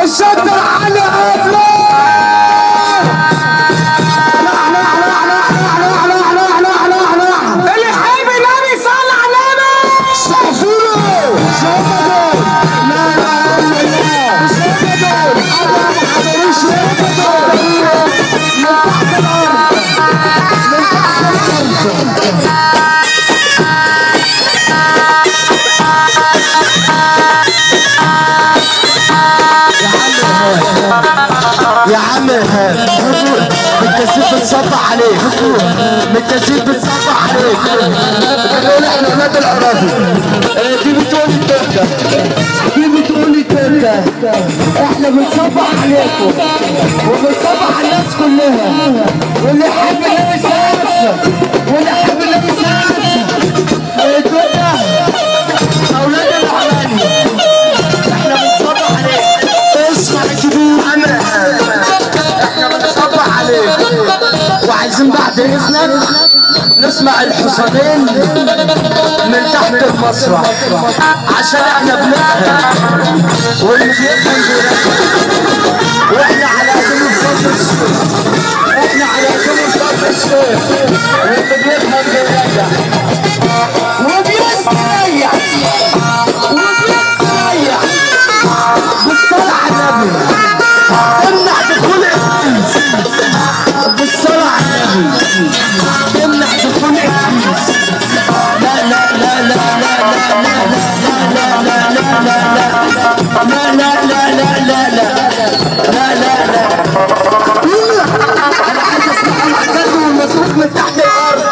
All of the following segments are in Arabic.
الشطر علي أطلع اللي يحب النبي صلى على النبي شافوله شافوا لا لا لا شافوا الله ما حضروش شافوا من تحت الأرض من تحت الأرض يا عم إيهاب التسيب بتصبح عليك التسيب بتصبح عليك بتقول احنا ولاد العراضي دي بتقول التركة دي بتقول التركة احنا بنصبح عليكم وبنصبح على الناس كلها واللي يحب النبي ساسة واللي يحب النبي ساسة الدنيا اولاد العراضي احنا بنصبح عليك اسمع الكبير احنا بنصبح عليك وعايزين بعد اذنك نسمع الحصانين من تحت المسرح عشان احنا بنفهم واللي بيفهم بيركز واحنا على قدام الصوت احنا على قدام الصوت واللي بيفهم بيرجع وبيستريح وبيستريح بالصلاة على النبي امنع دخول ابليس بالصلاة على النبي امنع دخول ابليس لا لا لا لا لا لا لا لا لا لا لا لا لا لا لا لا لا انا عايز اسمع العجل والمصروف من تحت الارض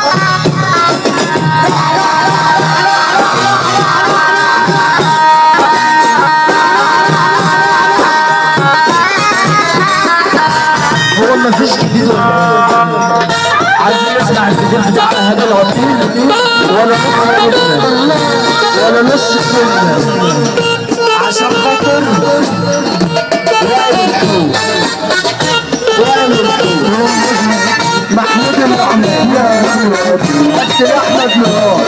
هو مفيش جديد عايزين نسمع الجديد بتاع هذا الوكيل ولا نص كلمة عشان خاطر رائد الحوت محمود المعمر كابتن احمد مراد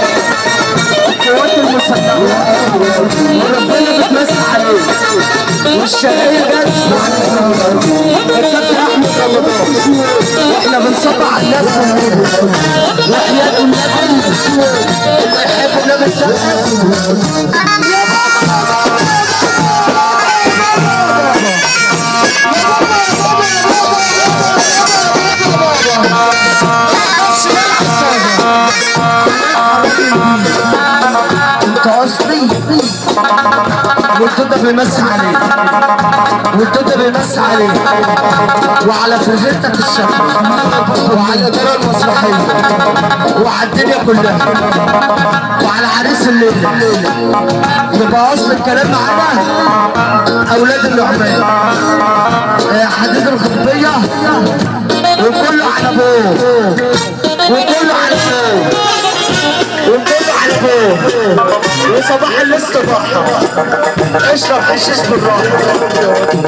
القوات المسلحة وربنا بتمسح عليه والشرقية جت الكابتن احمد رمضان واحنا بنصبح على الناس وحياة النبي اللي يحب النبي انت اصلي والدودة بيمسح عليك والدودة بيمسح عليك وعلى فرجتك الشكل وعلى الدار المسرحية وعلى الدنيا كلها وعلى عريس الليلة يبقى اصل الكلام معانا اولاد النعمان حديد الخطبية وكله على ابوه وكله على ابوه وكله على ابوه وصباح الاستباحة اشرب حشيش بالراحة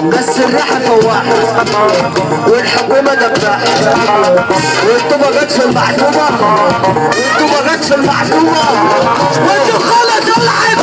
بس الريحة فواحة والحكومة دباحة والطوبة جت في المعدومة والطوبة جت في المعدومة والدخانة طلعت